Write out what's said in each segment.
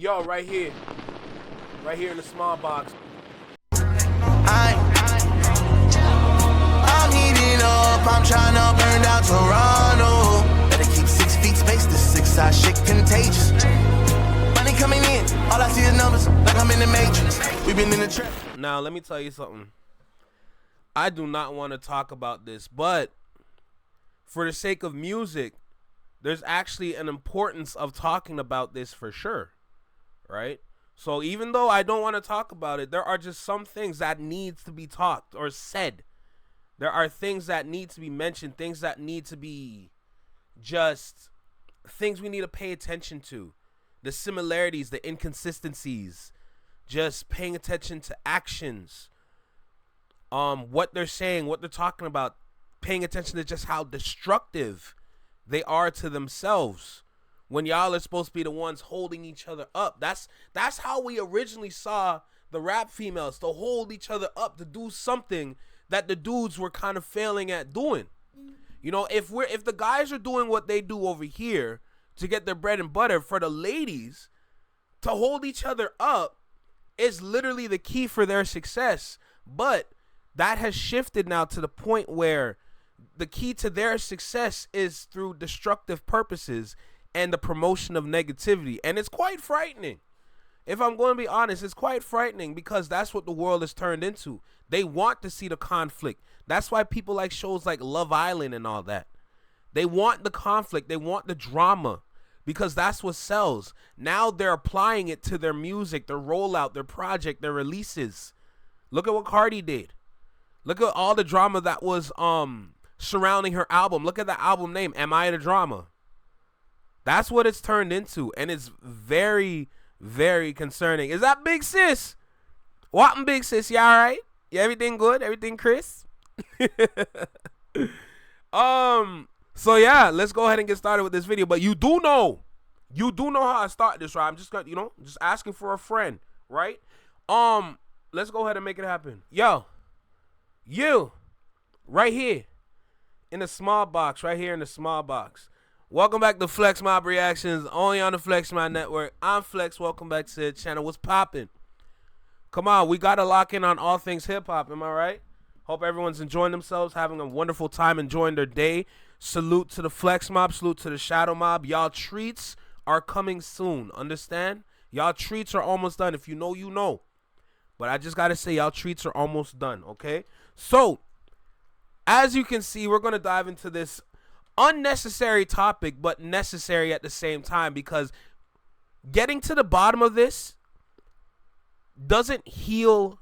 Yo, right here. Right here in the small box. I'm heating up, I'm trying to burn down Toronto. Better keep 6 feet space, this 6-side shit contagious. Money coming in, all I see is numbers, like I'm in the Matrix. We been in the trap. Now, let me tell you something. I do not want to talk about this, but for the sake of music, there's actually an importance of talking about this for sure, right? So even though I don't want to talk about it, there are just some things that needs to be talked or said. There are things that need to be mentioned, things that need to be just things we need to pay attention to. The similarities, the inconsistencies, just paying attention to actions, what they're saying, what they're talking about, paying attention to just how destructive they are to themselves when y'all are supposed to be the ones holding each other up. That's how we originally saw the rap females, to hold each other up, to do something that the dudes were kind of failing at doing. You know, if the guys are doing what they do over here to get their bread and butter, for the ladies to hold each other up is literally the key for their success. But that has shifted now to the point where the key to their success is through destructive purposes and the promotion of negativity. And it's quite frightening. If I'm going to be honest, it's quite frightening because that's what the world has turned into. They want to see the conflict. That's why people like shows like Love Island and all that. They want the conflict. They want the drama because that's what sells. Now they're applying it to their music, their rollout, their project, their releases. Look at what Cardi did. Look at all the drama that was surrounding her album. Look at the album name, Am I the Drama? That's what it's turned into, and it's very, very concerning. Is that Big Sis? What, Big Sis? You all right? Yeah, everything good? Everything crisp? So yeah, let's go ahead and get started with this video. But you do know how I start this, right? I'm just gonna, just asking for a friend, right? Let's go ahead and make it happen. Yo, you, right here in the small box, right here in the small box. Welcome back to Flex Mob Reactions, only on the Flex Mob Network. I'm Flex. Welcome back to the channel. What's poppin'? Come on, we gotta lock in on all things hip hop. Am I right? Hope everyone's enjoying themselves, having a wonderful time, enjoying their day. Salute to the Flex Mob, salute to the Shadow Mob. Y'all treats are coming soon. Understand? Y'all treats are almost done. If you know, you know. But I just gotta say, y'all treats are almost done. Okay? So, as you can see, we're gonna dive into this unnecessary topic, but necessary at the same time, because getting to the bottom of this doesn't heal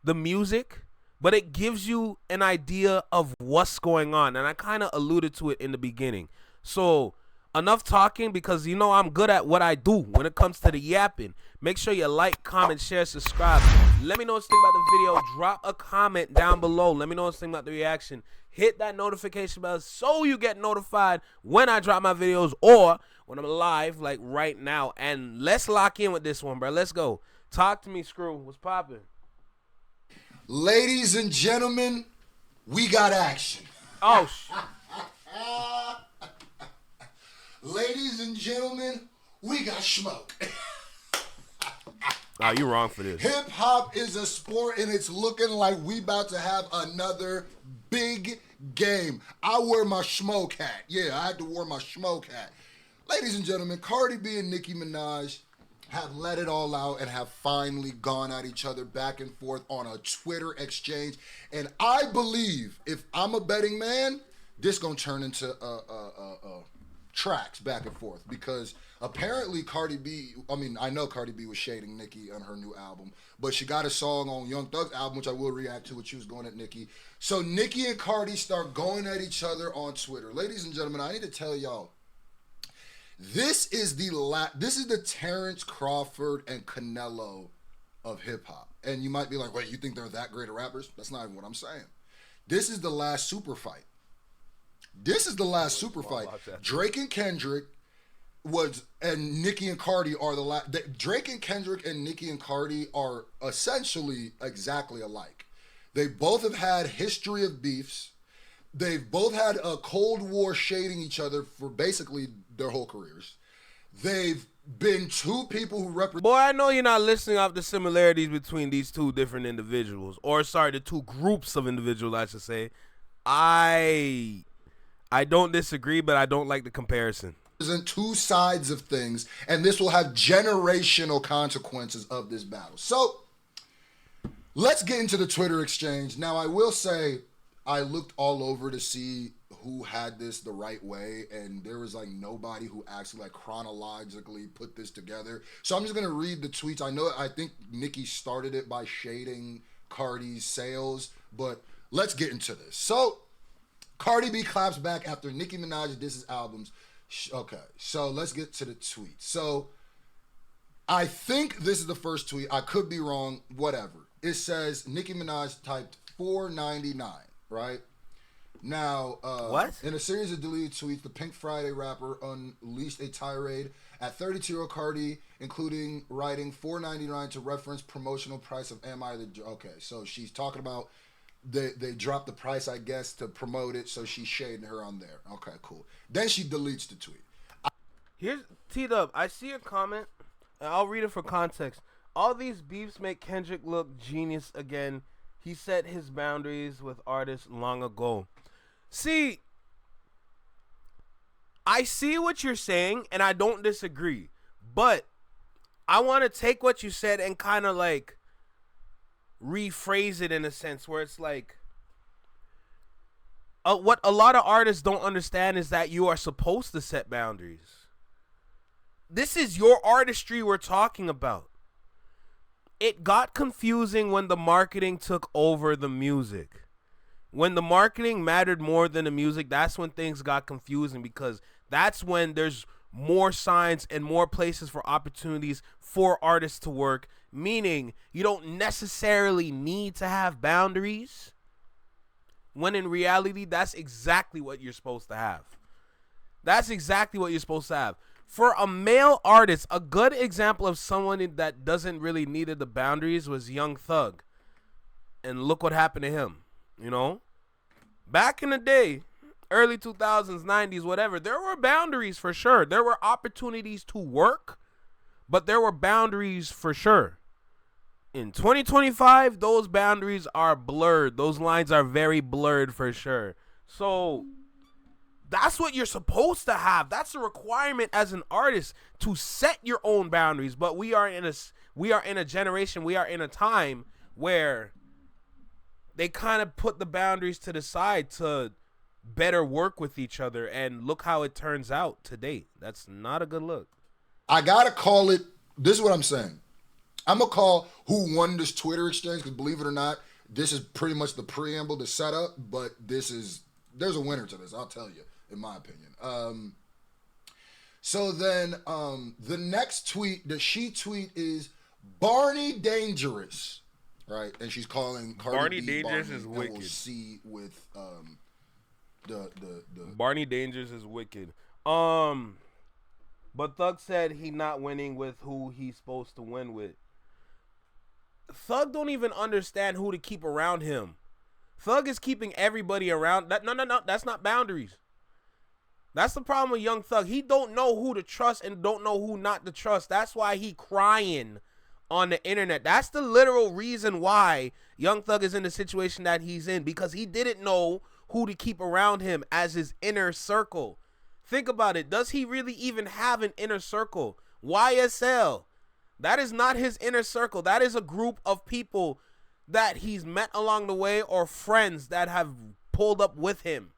the music, but it gives you an idea of what's going on. And I kind of alluded to it in the beginning. So enough talking, because you know I'm good at what I do when it comes to the yapping. Make sure you like, comment, share, subscribe. Let me know what you think about the video. Drop a comment down below. Let me know what you think about the reaction. Hit that notification bell so you get notified when I drop my videos or when I'm live, like right now. And let's lock in with this one, bro. Let's go. Talk to me, Screw. What's poppin'? Ladies and gentlemen, we got action. Oh, Ladies and gentlemen, we got smoke. oh, you wrong for this. Hip hop is a sport, and it's looking like we about to have another big game. I wear my smoke hat. Yeah, I had to wear my smoke hat. Ladies and gentlemen, Cardi B and Nicki Minaj have let it all out and have finally gone at each other back and forth on a Twitter exchange. And I believe, if I'm a betting man, this gonna turn into tracks back and forth, because apparently Cardi B, I know Cardi B was shading Nicki on her new album, but she got a song on Young Thug's album, which I will react to, which she was going at Nicki. So Nicki and Cardi start going at each other on Twitter. Ladies and gentlemen, I need to tell y'all, this is the Terrence Crawford and Canelo of hip hop. And you might be like, wait, you think they're that great of rappers? That's not even what I'm saying. This is the last super fight. This is the last super fight. Drake and Kendrick and Nicki and Cardi are the last. Drake and Kendrick and Nicki and Cardi are essentially exactly alike. They both have had history of beefs. They've both had a Cold War shading each other for basically their whole careers. They've been two people who represent. Boy, I know you're not listing off the similarities between these two different individuals, or sorry, the two groups of individuals, I should say. I don't disagree, but I don't like the comparison. Two sides of things, and this will have generational consequences of this battle. So let's get into the Twitter exchange. Now, I will say I looked all over to see who had this the right way, and there was like nobody who actually like chronologically put this together. So I'm just gonna read the tweets. I think Nicki started it by shading Cardi's sales, but let's get into this. So Cardi B claps back after Nicki Minaj disses albums. Okay, so let's get to the tweet. So I think this is the first tweet. I could be wrong, whatever. It says Nicki Minaj typed $4.99, right? Now, what? In a series of deleted tweets, the Pink Friday rapper unleashed a tirade at 32-year-old Cardi, including writing $4.99 to reference promotional price of Am I the... Okay, so she's talking about they dropped the price, I guess, to promote it, so she's shading her on there. Okay, cool. Then she deletes the tweet. Here's T-Dub. I see a comment, and I'll read it for context. All these beefs make Kendrick look genius again. He set his boundaries with artists long ago. See, I see what you're saying, and I don't disagree. But I want to take what you said and kind of like rephrase it in a sense where it's like what a lot of artists don't understand is that you are supposed to set boundaries. This is your artistry we're talking about. It got confusing when the marketing took over the music. When the marketing mattered more than the music, that's when things got confusing, because that's when there's more signs and more places for opportunities for artists to work, meaning you don't necessarily need to have boundaries, when in reality, that's exactly what you're supposed to have. That's exactly what you're supposed to have. For a male artist, a good example of someone that doesn't really needed the boundaries was Young Thug. And look what happened to him, you know? Back in the day, early 2000s, 90s, whatever, there were boundaries for sure. There were opportunities to work, but there were boundaries for sure. In 2025, those boundaries are blurred. Those lines are very blurred for sure. So that's what you're supposed to have. That's a requirement as an artist, to set your own boundaries. But we are in a generation, we are in a time where they kind of put the boundaries to the side to better work with each other, and look how it turns out to date. That's not a good look. I gotta call it. This is what I'm saying. I'm gonna call who won this Twitter exchange, because believe it or not, this is pretty much the preamble, the setup. But there's a winner to this. I'll tell you, in my opinion. So then the next tweet that she tweet is Barney Dangerous, right? And she's calling Cardi Barney B Dangerous Barney, is and wicked. we'll see with the Barney Dangerous is wicked. But Thug said he not winning with who he's supposed to win with. Thug don't even understand who to keep around him. Thug is keeping everybody around. No, that's not boundaries. That's the problem with Young Thug. He don't know who to trust and don't know who not to trust. That's why he crying on the internet. That's the literal reason why Young Thug is in the situation that he's in, because he didn't know who to keep around him as his inner circle. Think about it. Does he really even have an inner circle? YSL. That is not his inner circle. That is a group of people that he's met along the way, or friends that have pulled up with him.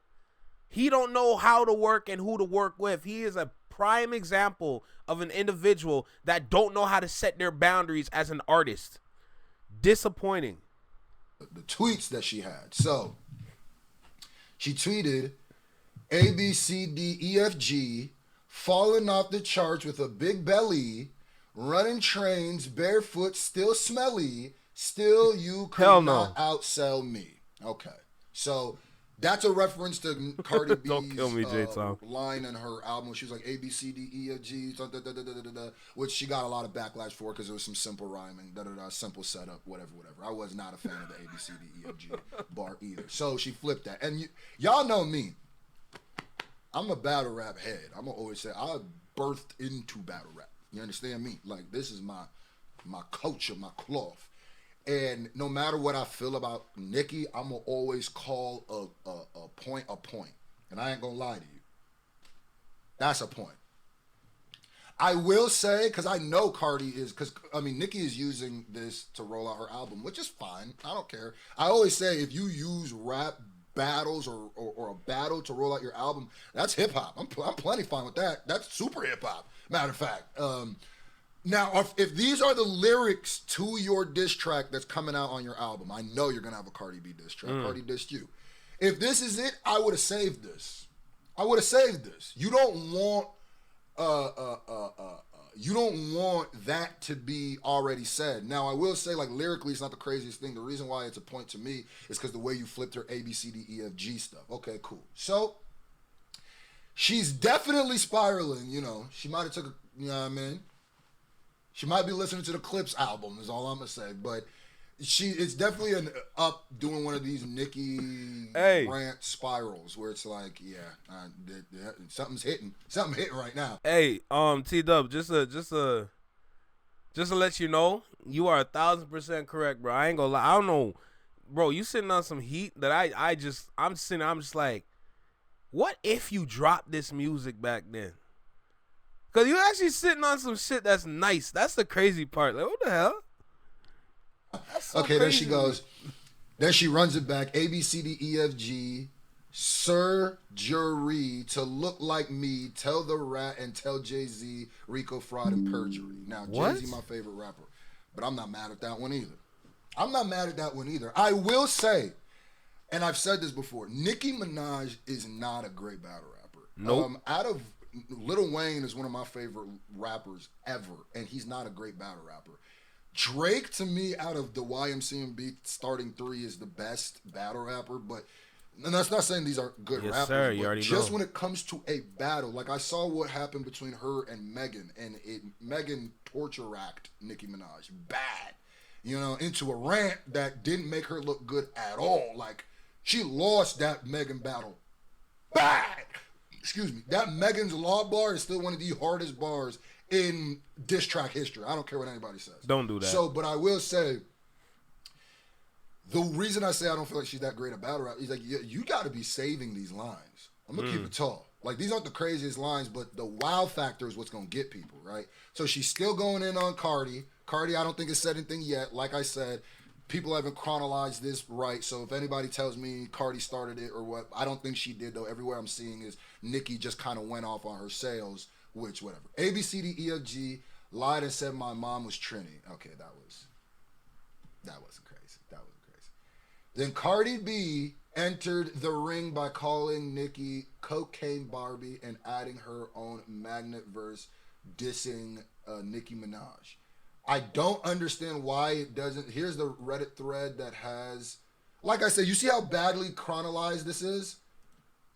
He don't know how to work and who to work with. He is a prime example of an individual that don't know how to set their boundaries as an artist. Disappointing. The tweets that she had. So she tweeted ABCDEFG falling off the charts with a big belly, running trains barefoot, still smelly, still you could not outsell me. Okay, so that's a reference to Cardi B's Don't kill me, J-Tom. line in her album. She was like ABCDEFG, which she got a lot of backlash for because it was some simple rhyming, simple setup, whatever. I was not a fan of the ABCDEFG bar either. So she flipped that, and y'all know me. I'm a battle rap head. I'm gonna always say I birthed into battle rap. You understand me? Like, this is my culture, my cloth. And no matter what I feel about Nicki, I'm going to always call a point a point. And I ain't going to lie to you. That's a point. I will say, because I know Cardi is, Nicki is using this to roll out her album, which is fine. I don't care. I always say, if you use rap battles or a battle to roll out your album, that's hip-hop. I'm plenty fine with that. That's super hip-hop, matter of fact. Now, if these are the lyrics to your diss track that's coming out on your album, I know you're going to have a Cardi B diss track. Cardi dissed you. If this is it, I would have saved this. You don't want that to be already said. Now, I will say, like, lyrically, it's not the craziest thing. The reason why it's a point to me is because the way you flipped her A, B, C, D, E, F, G stuff. Okay, cool. So, she's definitely spiraling, you know. She might have took you know what I mean? She might be listening to the Clips album, is all I'm going to say. But it's definitely an up doing one of these Nicki rant spirals where it's like, something's hitting right now. Hey, T-Dub, just to let you know, you are 1,000% correct, bro. I ain't gonna lie. I don't know, bro. You sitting on some heat that I'm just like, what if you dropped this music back then? Cause you actually sitting on some shit that's nice. That's the crazy part. Like, what the hell? So okay, there she goes. Then she runs it back. A, B, C, D, E, F, G. Surgery to look like me. Tell the rat and tell Jay-Z Rico fraud and perjury. Now, Jay-Z my favorite rapper. But I'm not mad at that one either. I will say, and I've said this before, Nicki Minaj is not a great battle rapper. Nope. Lil Wayne is one of my favorite rappers ever, and he's not a great battle rapper. Drake, to me, out of the YMCMB starting three, is the best battle rapper, and that's not saying these are good rappers, sir, you already just know. when it comes to a battle, like I saw what happened between her and Megan, and Megan torture-racked Nicki Minaj bad, into a rant that didn't make her look good at all. Like, she lost that Megan battle bad. Excuse me. That Megan's Law bar is still one of the hardest bars in diss track history. I don't care what anybody says. Don't do that. So, but I will say, the reason I say I don't feel like she's that great a battle rap is like, you got to be saving these lines. I'm going to keep it tall. Like, these aren't the craziest lines, but the wow factor is what's going to get people, right? So she's still going in on Cardi. Cardi, I don't think has said anything yet. Like I said, people haven't chronologized this right, so if anybody tells me Cardi started it or what, I don't think she did, though. Everywhere I'm seeing is Nicki just kind of went off on her sales, which, whatever. A, B, C, D, E, F, G, lied and said my mom was Trini. Okay, that wasn't crazy. Then Cardi B entered the ring by calling Nicki Cocaine Barbie and adding her own magnet verse dissing Nicki Minaj. I don't understand why it doesn't. Here's the Reddit thread that has, like I said, you see how badly chronologized this is?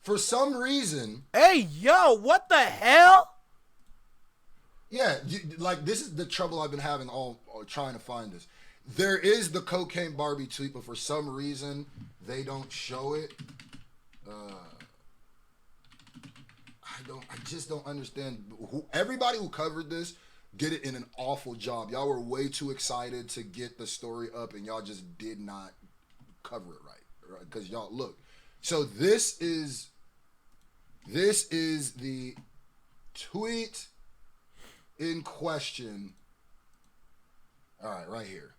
For some reason. Hey, yo, what the hell? Yeah, this is the trouble I've been having trying to find this. There is the Cocaine Barbie tweet, but for some reason, they don't show it. I just don't understand. Everybody who covered this did it in an awful job. Y'all were way too excited to get the story up, and y'all just did not cover it right? Because y'all look. So this is the tweet in question. All right, right here.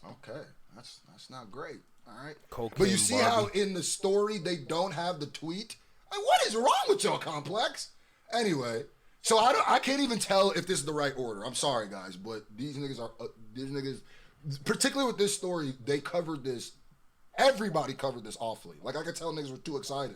Okay, that's not great. All right, but you see how in the story they don't have the tweet? Like, what is wrong with y'all, Complex? Anyway. So I can't even tell if this is the right order. I'm sorry, guys, but these niggas, particularly with this story, they covered this. Everybody covered this awfully. Like, I could tell niggas were too excited.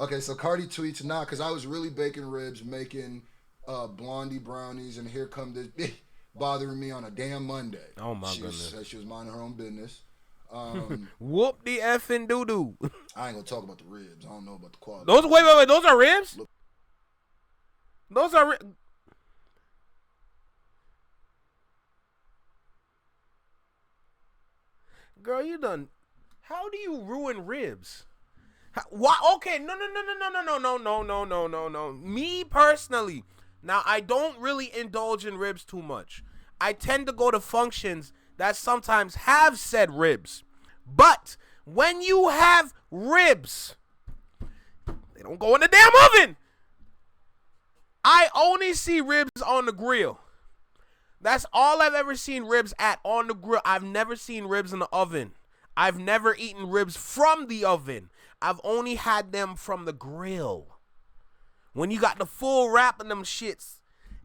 Okay, so Cardi tweets, nah, because I was really baking ribs, making blondie brownies, and here come this bitch bothering me on a damn Monday. Oh, my goodness. Said she was minding her own business. Whoop the effing doo-doo. I ain't going to talk about the ribs. I don't know about the quality. Wait, those are ribs? Look. Those are... Girl, you done... How do you ruin ribs? Why? Okay, no. Me personally, Now, I don't really indulge in ribs too much. I tend to go to functions that sometimes have said ribs. But when you have ribs, they don't go in the damn oven. I only see ribs on the grill. That's all I've ever seen ribs at, on the grill. I've never seen ribs in the oven. I've never eaten ribs from the oven. I've only had them from the grill. When you got the full wrap of them shits,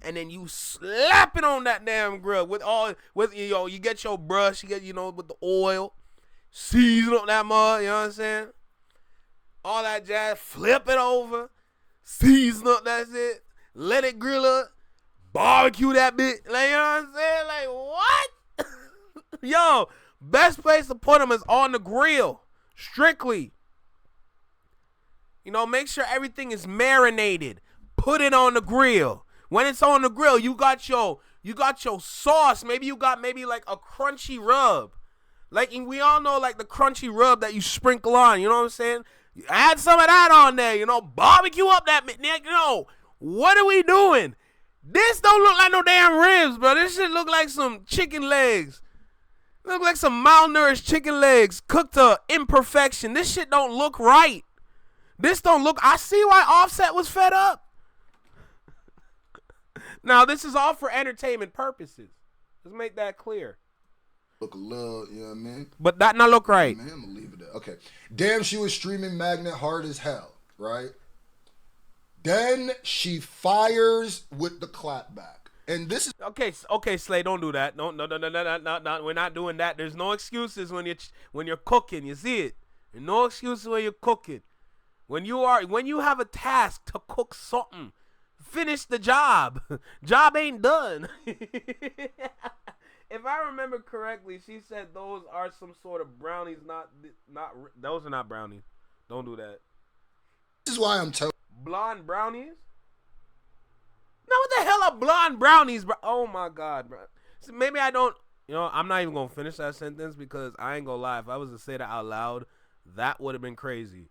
and then you slap it on that damn grill you get your brush, you get, with the oil, season up that mud, you know what I'm saying? All that jazz, flip it over, season up, that's it, let it grill up, barbecue that bit, like, you know what I'm saying? Like, what? Yo, best place to put them is on the grill, strictly. Make sure everything is marinated. Put it on the grill. When it's on the grill, you got your sauce. Maybe you got like a crunchy rub. Like, we all know, like, the crunchy rub that you sprinkle on. You know what I'm saying? Add some of that on there. Barbecue up that bit. What are we doing? This don't look like no damn ribs, bro. This shit look like some chicken legs. Look like some malnourished chicken legs cooked to imperfection. This shit don't look right. This don't look... I see why Offset was fed up. Now, this is all for entertainment purposes. Let's make that clear. Look a little, you know what I mean? But that not look right. Man, I'm going to leave it there. Okay. Damn, she was streaming Magnet hard as hell, right? Then she fires with the clapback. And this is... Okay, Slay, don't do that. No. We're not doing that. There's no excuses when you're cooking. You see it? There's no excuses when you're cooking. When you have a task to cook something, finish the job. Job ain't done. If I remember correctly, she said those are some sort of brownies. Not those are not brownies. Don't do that. This is why I'm telling. Blonde brownies? Now what the hell are blonde brownies, bro? Oh my God, bro. So maybe I don't. I'm not even gonna finish that sentence because I ain't gonna lie. If I was to say that out loud, that would have been crazy.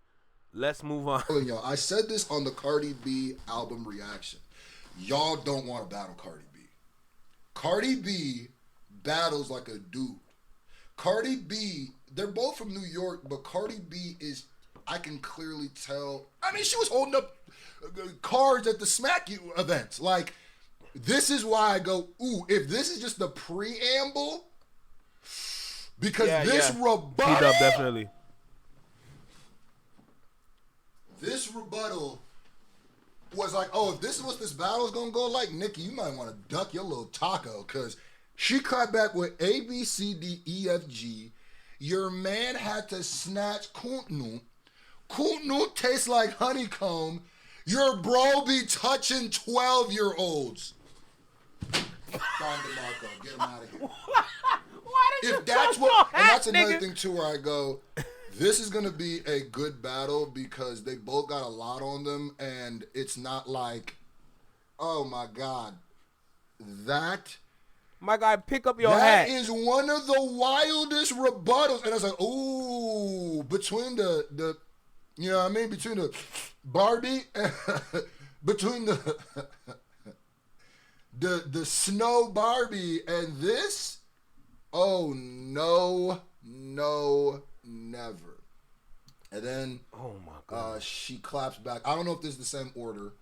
Let's move on. Y'all, I said this on the Cardi B album reaction. Y'all don't want to battle Cardi B. Cardi B battles like a dude. Cardi B, they're both from New York, but Cardi B is, I can clearly tell. I mean, she was holding up cards at the Smack You events. Like, this is why I go, ooh, if this is just the preamble, because rebuttal. P-Dub, definitely. This rebuttal was like, oh, if this is what this battle is going to go like, Nicki, you might want to duck your little taco, because she clapped back with A, B, C, D, E, F, G. Your man had to snatch Kuntnu. Kuntnu tastes like honeycomb. Your bro be touching 12-year-olds. Don DeMarco, get him out of here. Why did you touch your hat, and that's another nigga? thing, too, where I go... This is going to be a good battle because they both got a lot on them, and it's not like, oh, my God, that... My guy, pick up your hat. That is one of the wildest rebuttals. And I was like, ooh, between the you know what I mean? Between the Barbie, between the snow Barbie and this, oh, no, never. And then oh my God, she claps back. I don't know if this is the same order.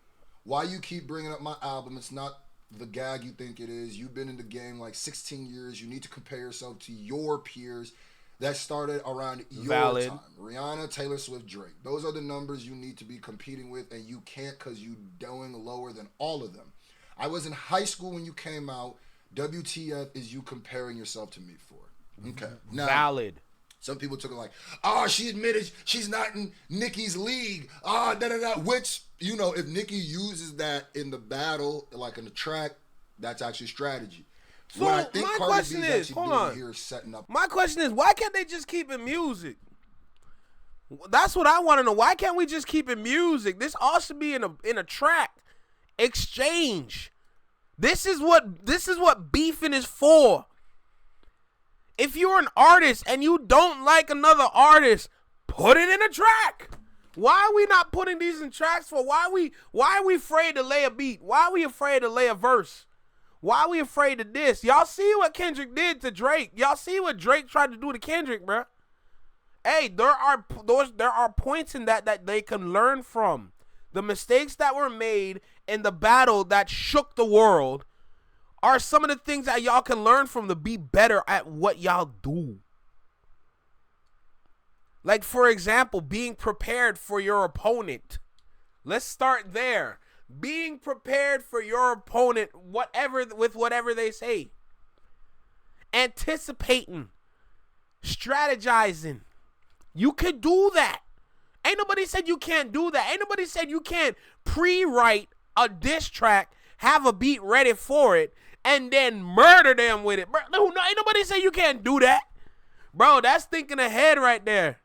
Why you keep bringing up my album? It's not the gag you think it is. You've been in the game like 16 years. You need to compare yourself to your peers that started around your time. Rihanna, Taylor Swift, Drake. Those are the numbers you need to be competing with, and you can't because you're doing lower than all of them. I was in high school when you came out. WTF is you comparing yourself to me for? Okay. Now, valid. Some people took it like, she admitted she's not in Nicki's league. Which, if Nicki uses that in the battle, like in the track, that's actually strategy. So what I think my Cardi question B is, hold on. Here is setting up. My question is, why can't they just keep it music? That's what I want to know. Why can't we just keep it music? This all should be in a track exchange. This is what beefing is for. If you're an artist and you don't like another artist, put it in a track. Why are we not putting these in tracks for? Why are we afraid to lay a beat? Why are we afraid to lay a verse? Why are we afraid of this? Y'all see what Kendrick did to Drake. Y'all see what Drake tried to do to Kendrick, bro. Hey, there are points in that they can learn from. The mistakes that were made in the battle that shook the world are some of the things that y'all can learn from to be better at what y'all do. Like, for example, being prepared for your opponent. Let's start there. Being prepared for your opponent, whatever they say. Anticipating. Strategizing. You could do that. Ain't nobody said you can't do that. Ain't nobody said you can't pre-write a diss track, have a beat ready for it, and then murder them with it. Bro, ain't nobody say you can't do that. Bro, that's thinking ahead right there.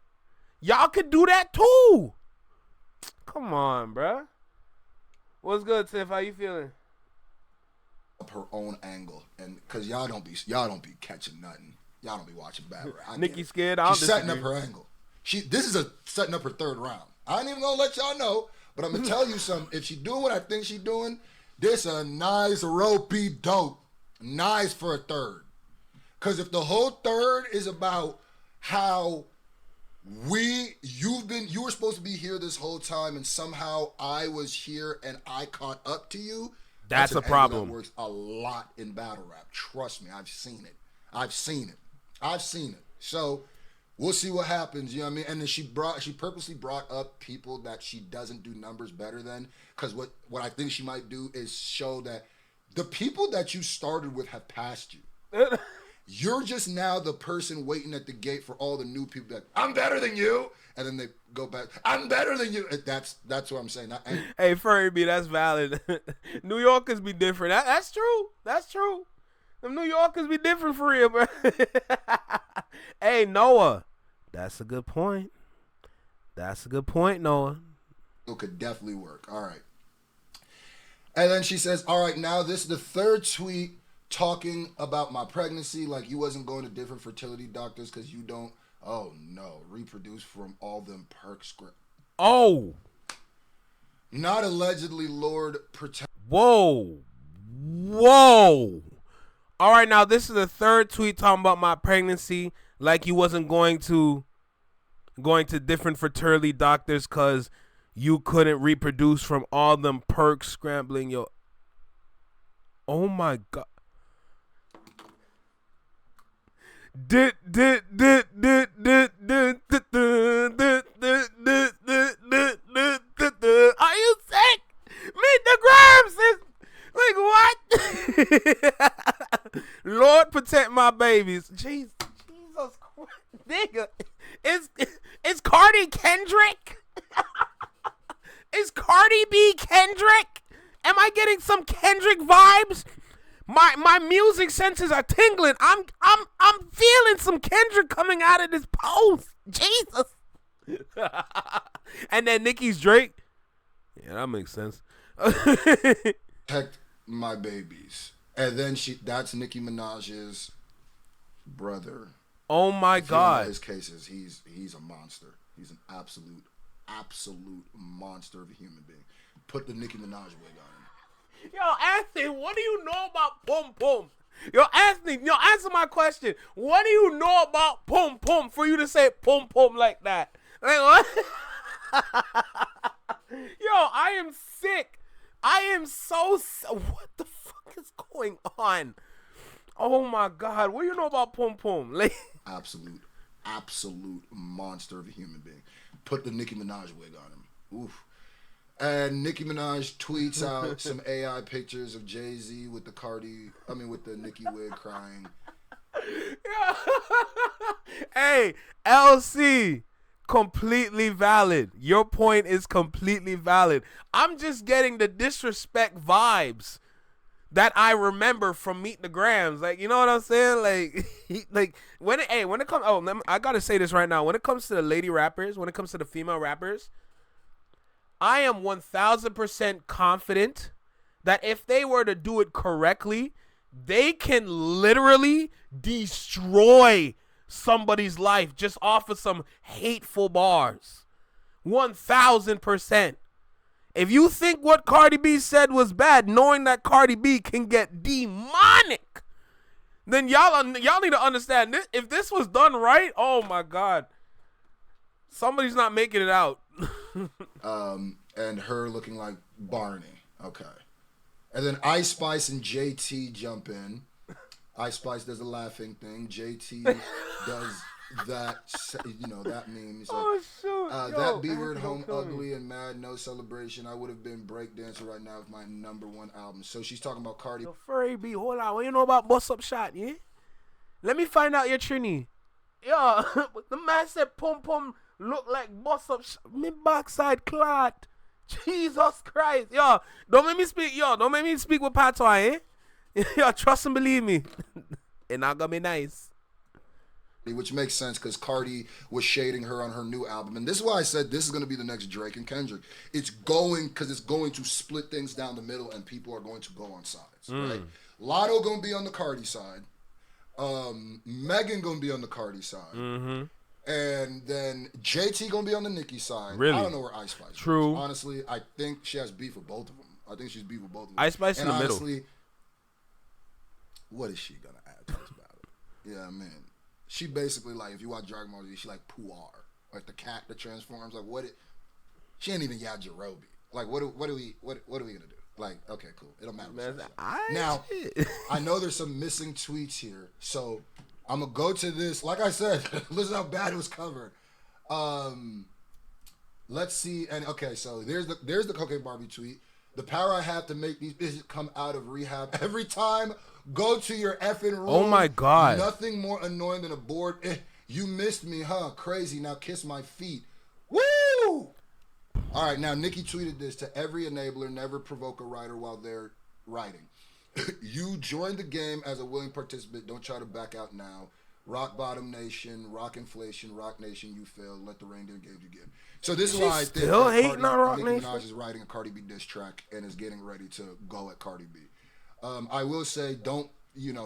Y'all could do that too. Come on, bro. What's good, Tiff? How you feeling? Her own angle, and because y'all don't be catching nothing. Y'all don't be watching bad rap. Nicki scared. She's setting up her angle. This is setting up her third round. I ain't even gonna let y'all know, but I'm gonna tell you something. If she doing what I think she doing, this a nice ropey dope. Nice for a third. Cause if the whole third is about how you were supposed to be here this whole time, and somehow I was here and I caught up to you. That's a problem. That works a lot in battle rap. Trust me, I've seen it. So we'll see what happens. You know what I mean? And then she purposely brought up people that she doesn't do numbers better than, because what I think she might do is show that the people that you started with have passed you. You're just now the person waiting at the gate for all the new people that I'm better than you, and then they go back. I'm better than you. That's what I'm saying. Hey, Furry B, that's valid. New Yorkers be different. That's true. That's true. Them New Yorkers be different for real, bro. Hey, Noah, that's a good point. Noah. It could definitely work. All right. And then she says, all right, now this is the third tweet talking about my pregnancy, like you wasn't going to different fertility doctors because you don't, reproduce from all them perk script. Oh. Not allegedly Lord protect. Whoa. All right, now this is the third tweet talking about my pregnancy, like you wasn't going to different fertility doctors because you couldn't reproduce from all them perks scrambling your. Oh my God. Are you sick? Meet the Grams is like what? Lord protect my babies. Jesus Christ, nigga. Is Cardi Kendrick? Is Cardi B Kendrick? Am I getting some Kendrick vibes? My music senses are tingling. I'm feeling some Kendrick coming out of this post. Jesus. And then Nicki's Drake. Yeah, that makes sense. Protect my babies. And then that's Nicki Minaj's brother. Oh my God. In his cases, he's a monster. He's an absolute monster of a human being. Put the Nicki Minaj wig on him. Yo, Anthony, what do you know about Pum Pum? Yo, Anthony, answer my question. What do you know about Pum Pum for you to say Pum Pum like that? Like, what? Yo, I am sick. I am so what the fuck is going on? Oh my God, what do you know about Pum Pum? Like, absolute monster of a human being. Put the Nicki Minaj wig on him. Oof. And Nicki Minaj tweets out some AI pictures of Jay-Z with the Nicki wig crying. Hey, LC, completely valid. Your point is completely valid. I'm just getting the disrespect vibes that I remember from Meet the Grams. Like, you know what I'm saying? Like, when it comes, I gotta say this right now. When it comes to the lady rappers, when it comes to the female rappers, I am 1000% confident that if they were to do it correctly, they can literally destroy somebody's life just off of some hateful bars. 1000%. If you think what Cardi B said was bad, knowing that Cardi B can get demonic, then y'all need to understand this. If this was done right, oh my God, somebody's not making it out. And her looking like Barney. Okay. And then Ice Spice and JT jump in. Ice Spice does the laughing thing. JT does that, that meme. He's like, Oh, shoot. that B-word home ugly and mad, no celebration. I would have been breakdancer right now with my #1 album. So she's talking about Cardi. Yo, Furry B, hold on. What you know about Bust Up Shot, yeah? Let me find out your Trini. Yo, the man said pum pum look like Bust Up Shot. Me backside clot. Jesus Christ. Yo, don't make me speak. Don't make me speak with patois, eh? Yo, trust and believe me. It not gonna be nice. Which makes sense because Cardi was shading her on her new album. And this is why I said this is going to be the next Drake and Kendrick. It's going to split things down the middle and people are going to go on sides, right? Lotto going to be on the Cardi side. Megan going to be on the Cardi side. Mm-hmm. And then JT going to be on the Nicki side. Really? I don't know where Ice Spice is. True. Honestly, I think she has beef with both of them. I think she's beef with both of them. Ice Spice in the middle. What is she going to add to this battle? Yeah, man. She basically, like, if you watch Dragon Ball Z, she like Puar, like the cat that transforms. Like, she ain't even Yajirobe. Like, what are we gonna do? Like, okay, cool. It don't matter. Now, I know there's some missing tweets here, so I'm gonna go to this. Like I said, listen how bad it was covered. Let's see. And okay, so there's the Cocaine Barbie tweet. The power I have to make these bitches come out of rehab every time. Go to your effing room. Oh my God. Nothing more annoying than a board. You missed me, huh? Crazy. Now kiss my feet. Woo! All right, now Nicki tweeted this to every enabler: never provoke a writer while they're writing. You joined the game as a willing participant. Don't try to back out now. Rock bottom nation, rock inflation, rock nation, you failed. Let the reindeer gauge you give. So this is why I think still hating on Rock Nicki Nation. Minaj is writing a Cardi B diss track and is getting ready to go at Cardi B. I will say,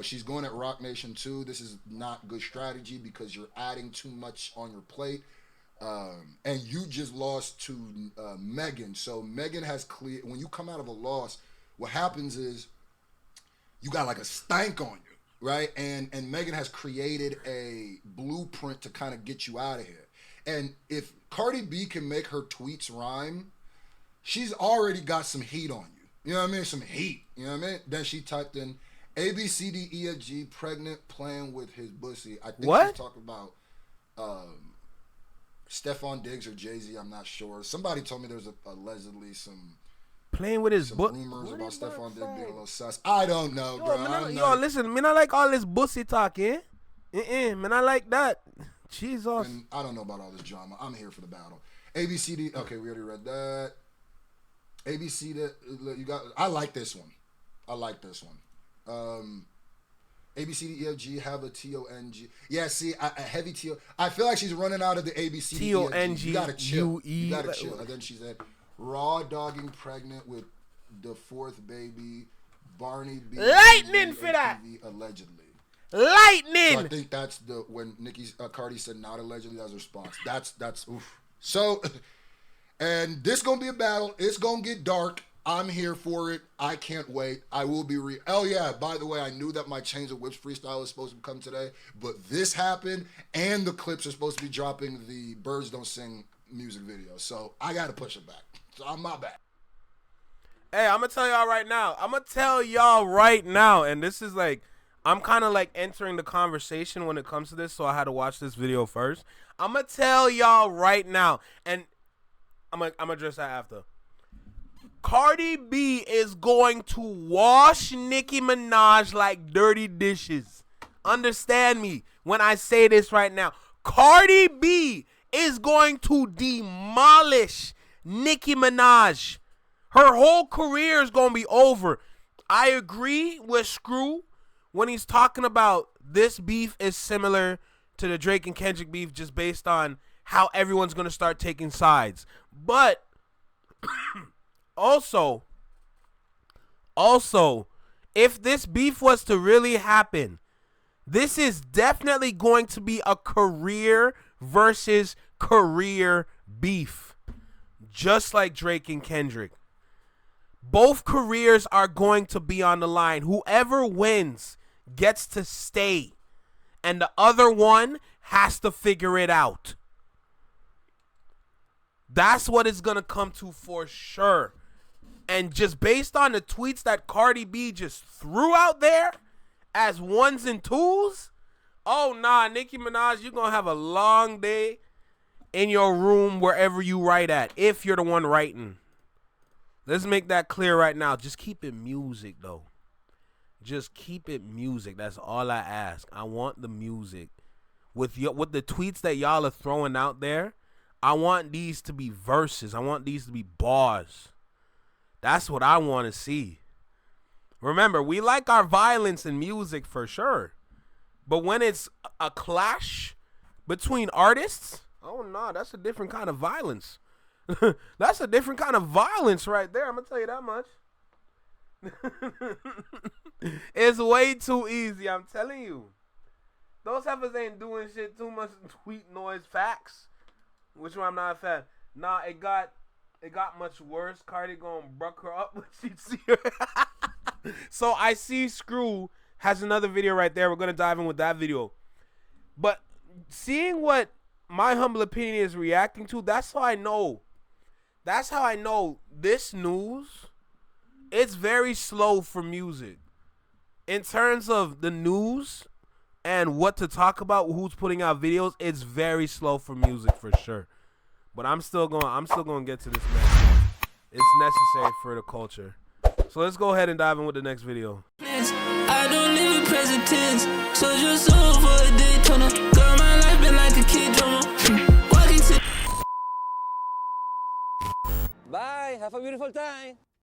she's going at Rock Nation too. This is not good strategy because you're adding too much on your plate. And you just lost to Megan. So Megan has clear. When you come out of a loss, what happens is you got like a stank on you, right? And Megan has created a blueprint to kind of get you out of here. And if Cardi B can make her tweets rhyme, she's already got some heat on you. You know what I mean? Some heat. You know what I mean? Then she typed in ABCDEFG pregnant playing with his bussy. I think she's talking about Stephon Diggs or Jay-Z. I'm not sure. Somebody told me there's allegedly some playing with his rumors about Stephon Diggs being a little sus. I don't know, bro. Listen, man, I like all this bussy talk, eh? Man, I like that. Jesus. And I don't know about all this drama. I'm here for the battle. ABCD. Okay, we already read that. ABC that you got. I like this one. ABCDEFG have a TONG. Yeah, see, a heavy TO. I feel like she's running out of the ABCDEFG. You gotta chill. You gotta chill. And then she said, raw dogging pregnant with the fourth baby, Barney B. Lightning for that. Allegedly. Lightning. So I think that's when Cardi said not allegedly, that's her response. That's oof. So. And this gonna be a battle. It's gonna get dark. I'm here for it. I can't wait. I will be Oh yeah, by the way, I knew that my Chains of Whips freestyle was supposed to come today, but this happened, and the clips are supposed to be dropping the Birds Don't Sing music video. So I gotta push it back. So I'm my bad. Hey, I'm gonna tell y'all right now, and this is like, I'm kind of like entering the conversation when it comes to this, so I had to watch this video first. I'm gonna tell y'all right now, and I'm gonna address that after. Cardi B is going to wash Nicki Minaj like dirty dishes. Understand me when I say this right now. Cardi B is going to demolish Nicki Minaj. Her whole career is going to be over. I agree with Screw when he's talking about this beef is similar to the Drake and Kendrick beef just based on how everyone's going to start taking sides. But also, if this beef was to really happen, this is definitely going to be a career versus career beef. just like Drake and Kendrick. Both careers are going to be on the line. Whoever wins gets to stay, and the other one has to figure it out. That's what it's going to come to for sure. And just based on the tweets that Cardi B just threw out there as ones and twos, oh nah, Nicki Minaj, you're going to have a long day in your room wherever you write at, if you're the one writing. Let's make that clear right now. Just keep it music, though. Just keep it music. That's all I ask. I want the music. With the tweets that y'all are throwing out there, I want these to be verses. I want these to be bars. That's what I want to see. Remember, we like our violence in music for sure. But when it's a clash between artists, oh no, that's a different kind of violence. That's a different kind of violence right there. I'm going to tell you that much. It's way too easy, I'm telling you. Those heifers ain't doing shit too much tweet noise facts. Which one I'm not a fan. Nah, it got much worse. Cardi gonna bruck her up when she see her. So I see Screw has another video right there. We're gonna dive in with that video. But seeing what my humble opinion is reacting to, that's how I know. That's how I know this news, it's very slow for music. In terms of the news and what to talk about, who's putting out videos, it's very slow for music for sure. But I'm still going to get to this man. It's necessary for the culture. So let's go ahead and dive in with the next video. I don't live in present tense, so just over a Daytona. Girl, my life been like a kid drama. Walking to. Bye, have a beautiful time.